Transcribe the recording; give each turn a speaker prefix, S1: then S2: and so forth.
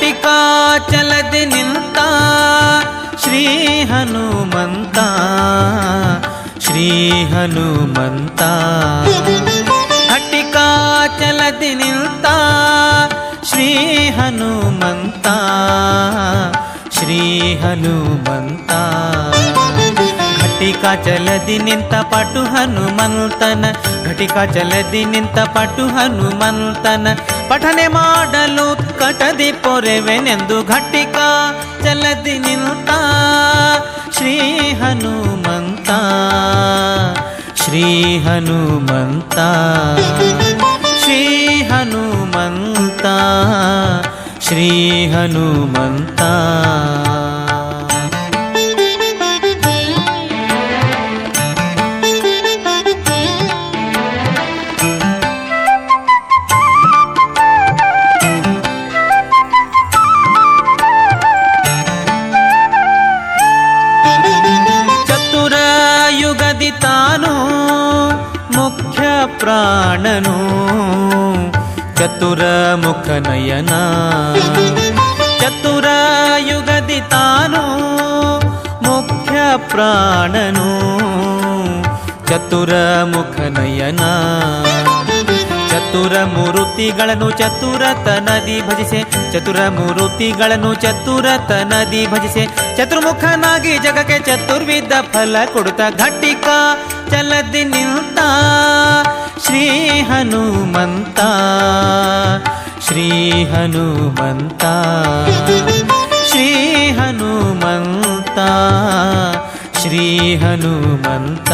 S1: ಘಟಿಕಾಚಲದಿ ನಿಂತ ಶ್ರೀ ಹನುಮಂತ ಶ್ರೀ ಹನುಮಂತ ಘಟಿಕಾಚಲದಿ ನಿಂತ ಶ್ರೀ ಹನುಮಂತ ಶ್ರೀ ಹನುಮಂತ ಘಟಿಕಾಚಲದಿ ನಿಂತ ಪಟು ಹನುಮಂತನ ಘಟಿಕಾಚಲದಿ ನಿಂತ ಪಟು ಹನುಮಂತನ ಪಠನೆ ಮಾಡಲು ಕಟದಿ ಪೊರೆವೆನೆಂದು ಘಟಿಕಾಚಲದಿ ನಿಂತ ಶ್ರೀ ಹನುಮಂತ ಶ್ರೀ ಹನುಮಂತ ಶ್ರೀ ಹನುಮಂತ ಶ್ರೀ ಹನುಮಂತ ಚತುರಯುಗದಿ ತಾನು ಮುಖ್ಯ ಪ್ರಾಣನು ಚತುರಮುಖ ನಯನ ಚತುರಯುಗದಿ ತಾನು ಮುಖ್ಯ ಪ್ರಾಣನು ಚತುರಮುಖ ನಯನ ಚತುರ ಮೂರುತಿಗಳನ್ನು ಚತುರತನದಿ ಭಜಿಸೆ ಚತುರ ಮೂರುತಿಗಳನ್ನು ಚತುರತನದಿ ಭಜಿಸೆ ಚತುರ್ಮುಖನಾಗಿ ಜಗಕ್ಕೆ ಚತುರ್ವಿಧ ಫಲ ಕೊಡುತ್ತ ಘಟಿಕಾಚಲದಿ ನಿಂತ ಶ್ರೀ ಹನುಮಂತ ಶ್ರೀ ಹನುಮಂತ ಶ್ರೀ ಹನುಮಂತ ಶ್ರೀ ಹನುಮಂತ